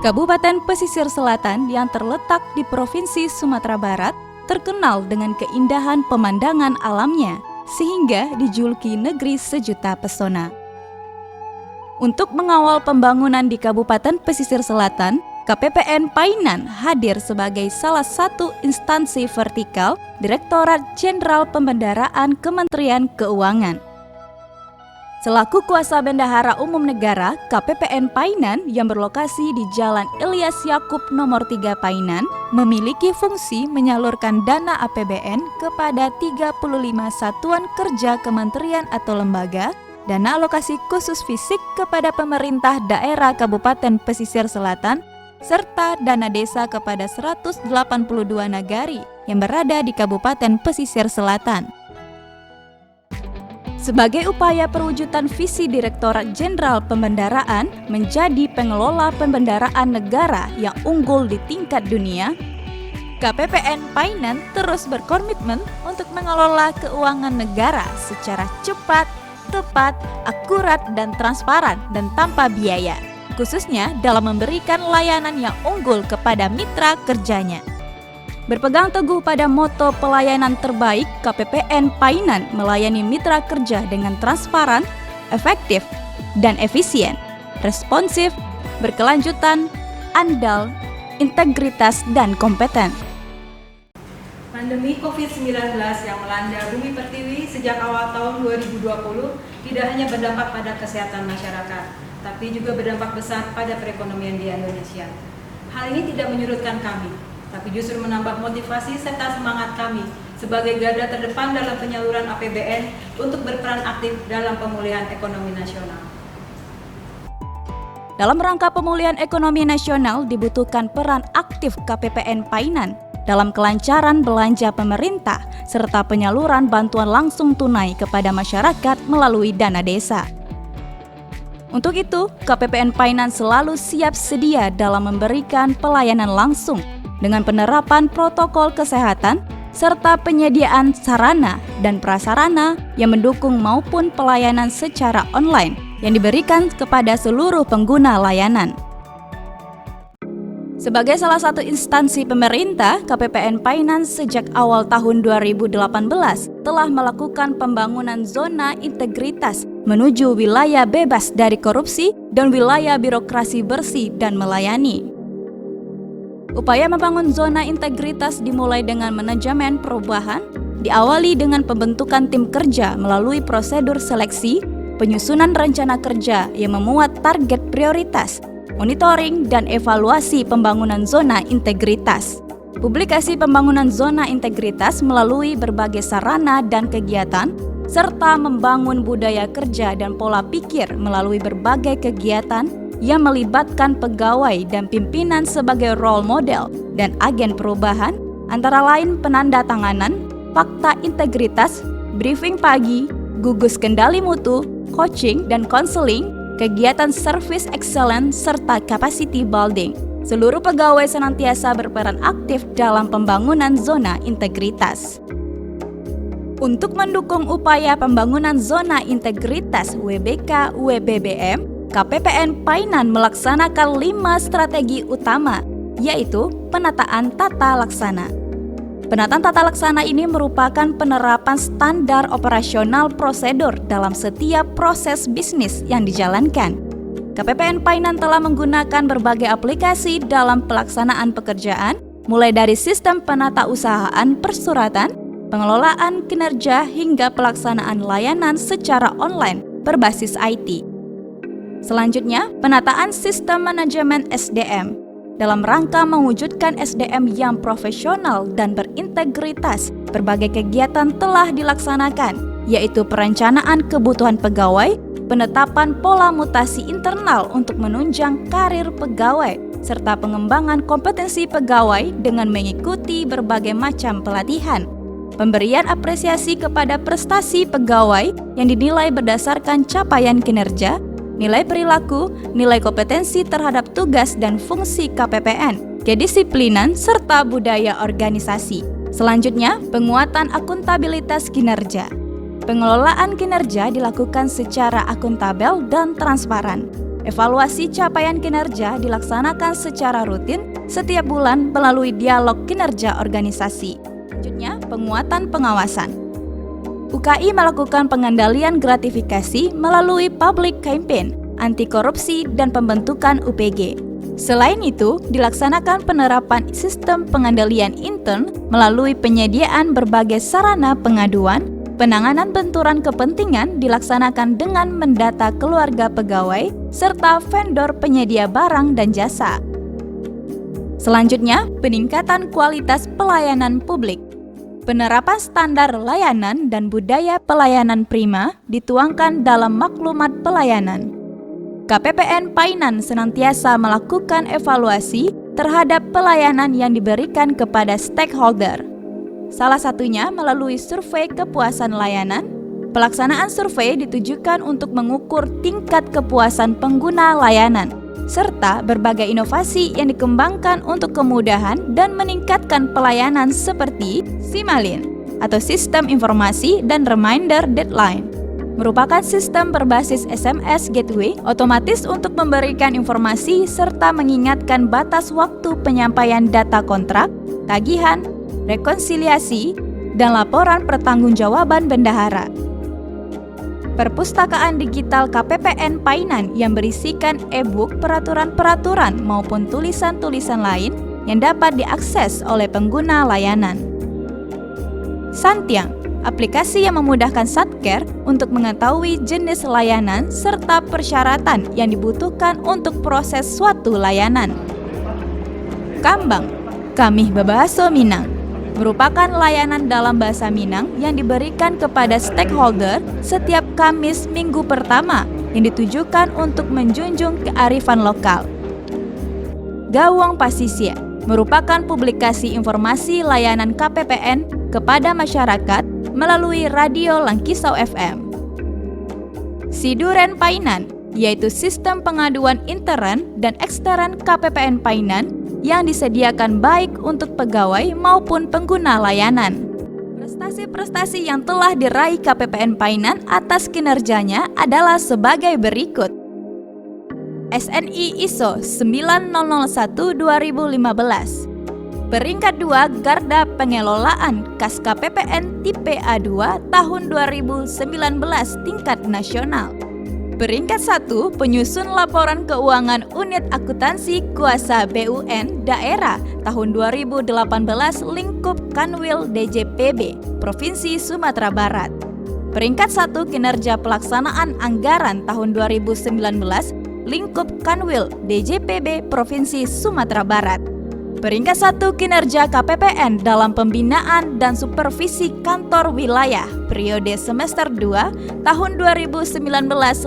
Kabupaten Pesisir Selatan yang terletak di Provinsi Sumatera Barat terkenal dengan keindahan pemandangan alamnya, sehingga dijuluki negeri sejuta pesona. Untuk mengawal pembangunan di Kabupaten Pesisir Selatan, KPPN Painan hadir sebagai salah satu instansi vertikal Direktorat Jenderal Pembendaharaan Kementerian Keuangan. Selaku Kuasa Bendahara Umum Negara, KPPN Painan yang berlokasi di Jalan Ilyas Yakub nomor 3 Painan memiliki fungsi menyalurkan dana APBN kepada 35 satuan kerja kementerian atau lembaga, dana alokasi khusus fisik kepada pemerintah daerah Kabupaten Pesisir Selatan, serta dana desa kepada 182 nagari yang berada di Kabupaten Pesisir Selatan. Sebagai upaya perwujudan visi Direktorat Jenderal Pembendaharaan menjadi pengelola pembendaharaan negara yang unggul di tingkat dunia, KPPN Painan terus berkomitmen untuk mengelola keuangan negara secara cepat, tepat, akurat, dan transparan dan tanpa biaya, khususnya dalam memberikan layanan yang unggul kepada mitra kerjanya. Berpegang teguh pada moto pelayanan terbaik, KPPN Painan melayani mitra kerja dengan transparan, efektif, dan efisien, responsif, berkelanjutan, andal, integritas, dan kompeten. Pandemi COVID-19 yang melanda bumi pertiwi sejak awal tahun 2020 tidak hanya berdampak pada kesehatan masyarakat, tapi juga berdampak besar pada perekonomian di Indonesia. Hal ini tidak menyurutkan kami, tapi justru menambah motivasi serta semangat kami sebagai garda terdepan dalam penyaluran APBN untuk berperan aktif dalam pemulihan ekonomi nasional. Dalam rangka pemulihan ekonomi nasional dibutuhkan peran aktif KPPN Painan dalam kelancaran belanja pemerintah serta penyaluran bantuan langsung tunai kepada masyarakat melalui dana desa. Untuk itu, KPPN Painan selalu siap sedia dalam memberikan pelayanan langsung dengan penerapan protokol kesehatan serta penyediaan sarana dan prasarana yang mendukung maupun pelayanan secara online yang diberikan kepada seluruh pengguna layanan. Sebagai salah satu instansi pemerintah, KPPN Painan sejak awal tahun 2018 telah melakukan pembangunan zona integritas menuju wilayah bebas dari korupsi dan wilayah birokrasi bersih dan melayani. Upaya membangun zona integritas dimulai dengan manajemen perubahan, diawali dengan pembentukan tim kerja melalui prosedur seleksi, penyusunan rencana kerja yang memuat target prioritas, monitoring dan evaluasi pembangunan zona integritas. Publikasi pembangunan zona integritas melalui berbagai sarana dan kegiatan, serta membangun budaya kerja dan pola pikir melalui berbagai kegiatan yang melibatkan pegawai dan pimpinan sebagai role model dan agen perubahan, antara lain penandatanganan, fakta integritas, briefing pagi, gugus kendali mutu, coaching dan konseling, kegiatan service excellence, serta capacity building. Seluruh pegawai senantiasa berperan aktif dalam pembangunan zona integritas. Untuk mendukung upaya pembangunan zona integritas WBK WBBM, KPPN Painan melaksanakan 5 strategi utama, yaitu penataan tata laksana. Penataan tata laksana ini merupakan penerapan standar operasional prosedur dalam setiap proses bisnis yang dijalankan. KPPN Painan telah menggunakan berbagai aplikasi dalam pelaksanaan pekerjaan, mulai dari sistem penatausahaan persuratan, pengelolaan kinerja hingga pelaksanaan layanan secara online berbasis IT. Selanjutnya, penataan sistem manajemen SDM. Dalam rangka mewujudkan SDM yang profesional dan berintegritas, berbagai kegiatan telah dilaksanakan, yaitu perencanaan kebutuhan pegawai, penetapan pola mutasi internal untuk menunjang karir pegawai, serta pengembangan kompetensi pegawai dengan mengikuti berbagai macam pelatihan. Pemberian apresiasi kepada prestasi pegawai yang dinilai berdasarkan capaian kinerja, nilai perilaku, nilai kompetensi terhadap tugas dan fungsi KPPN, kedisiplinan, serta budaya organisasi. Selanjutnya, penguatan akuntabilitas kinerja. Pengelolaan kinerja dilakukan secara akuntabel dan transparan. Evaluasi capaian kinerja dilaksanakan secara rutin setiap bulan melalui dialog kinerja organisasi. Selanjutnya, penguatan pengawasan. UKI melakukan pengendalian gratifikasi melalui public campaign, anti korupsi, dan pembentukan UPG. Selain itu, dilaksanakan penerapan sistem pengendalian intern melalui penyediaan berbagai sarana pengaduan. Penanganan benturan kepentingan dilaksanakan dengan mendata keluarga pegawai serta vendor penyedia barang dan jasa. Selanjutnya, peningkatan kualitas pelayanan publik. Penerapan standar layanan dan budaya pelayanan prima dituangkan dalam maklumat pelayanan. KPPN Painan senantiasa melakukan evaluasi terhadap pelayanan yang diberikan kepada stakeholder. Salah satunya melalui survei kepuasan layanan. Pelaksanaan survei ditujukan untuk mengukur tingkat kepuasan pengguna layanan, serta berbagai inovasi yang dikembangkan untuk kemudahan dan meningkatkan pelayanan seperti Simalin atau Sistem Informasi dan Reminder Deadline. Merupakan sistem berbasis SMS Gateway otomatis untuk memberikan informasi serta mengingatkan batas waktu penyampaian data kontrak, tagihan, rekonsiliasi, dan laporan pertanggungjawaban bendahara. Perpustakaan digital KPPN Painan yang berisikan e-book peraturan-peraturan maupun tulisan-tulisan lain yang dapat diakses oleh pengguna layanan. Santiang, aplikasi yang memudahkan Satker untuk mengetahui jenis layanan serta persyaratan yang dibutuhkan untuk proses suatu layanan. Kambang, Kamih Babaso Minang, merupakan layanan dalam bahasa Minang yang diberikan kepada stakeholder setiap Kamis minggu pertama yang ditujukan untuk menjunjung kearifan lokal. Gawang Pasisya merupakan publikasi informasi layanan KPPN kepada masyarakat melalui radio Langkisau FM. Siduren Painan, yaitu sistem pengaduan intern dan ekstern KPPN Painan yang disediakan baik untuk pegawai maupun pengguna layanan. Prestasi-prestasi yang telah diraih KPPN Painan atas kinerjanya adalah sebagai berikut. SNI ISO 9001-2015. Peringkat 2 Garda Pengelolaan Kas KPPN Tipe A2 tahun 2019 tingkat nasional. Peringkat 1 Penyusun Laporan Keuangan Unit Akuntansi Kuasa BUN Daerah tahun 2018 lingkup Kanwil DJPB Provinsi Sumatera Barat. Peringkat 1 Kinerja Pelaksanaan Anggaran tahun 2019 lingkup Kanwil DJPB Provinsi Sumatera Barat. Peringkat 1 Kinerja KPPN dalam Pembinaan dan Supervisi Kantor Wilayah periode semester 2 tahun 2019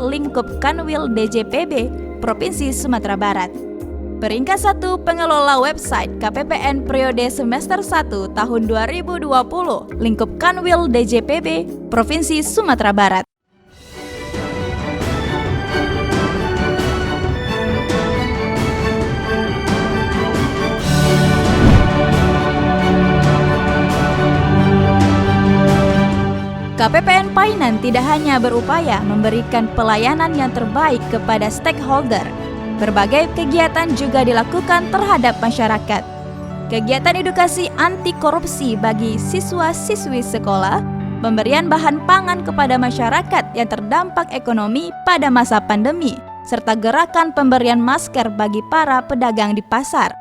lingkup Kanwil DJPB Provinsi Sumatera Barat. Peringkat 1 Pengelola Website KPPN periode semester 1 tahun 2020 lingkup Kanwil DJPB Provinsi Sumatera Barat. KPPN Painan tidak hanya berupaya memberikan pelayanan yang terbaik kepada stakeholder, berbagai kegiatan juga dilakukan terhadap masyarakat. Kegiatan edukasi anti korupsi bagi siswa-siswi sekolah, pemberian bahan pangan kepada masyarakat yang terdampak ekonomi pada masa pandemi, serta gerakan pemberian masker bagi para pedagang di pasar.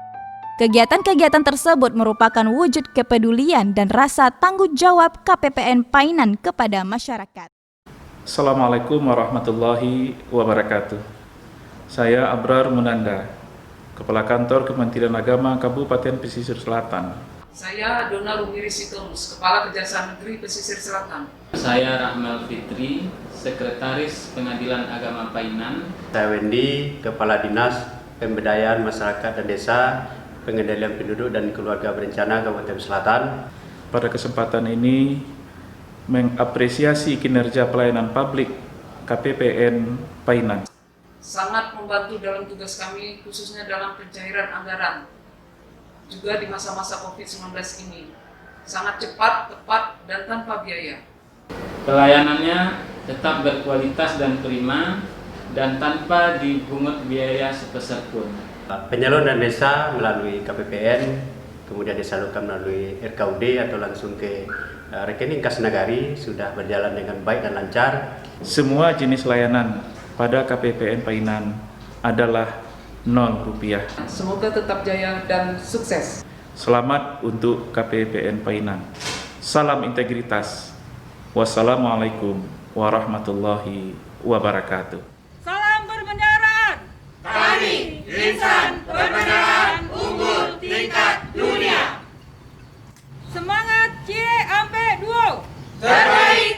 Kegiatan-kegiatan tersebut merupakan wujud kepedulian dan rasa tanggung jawab KPPN Painan kepada masyarakat. Assalamualaikum warahmatullahi wabarakatuh. Saya Abrar Munanda, Kepala Kantor Kementerian Agama Kabupaten Pesisir Selatan. Saya Dona Rumiri Sitonus, Kepala Kejaksaan Negeri Pesisir Selatan. Saya Rahmal Fitri, Sekretaris Pengadilan Agama Painan. Saya Wendy, Kepala Dinas Pemberdayaan Masyarakat dan Desa, Pengendalian Penduduk dan Keluarga Berencana Kabupaten Selatan. Pada kesempatan ini mengapresiasi kinerja pelayanan publik KPPN Painan. Sangat membantu dalam tugas kami, khususnya dalam pencairan anggaran. Juga di masa-masa COVID-19 ini. Sangat cepat, tepat, dan tanpa biaya. Pelayanannya tetap berkualitas dan prima, dan tanpa dipungut biaya sebesar pun. Penyaluran desa melalui KPPN, kemudian disalurkan melalui RKUD atau langsung ke rekening kas nagari sudah berjalan dengan baik dan lancar. Semua jenis layanan pada KPPN Painan adalah Rp0. Semoga tetap jaya dan sukses. Selamat untuk KPPN Painan. Salam integritas. Wassalamualaikum warahmatullahi wabarakatuh. Salam perbendaharaan. Kami insan perbendaharaan unggul tingkat dunia. Semangat Cie Ampe Duo. Terbaik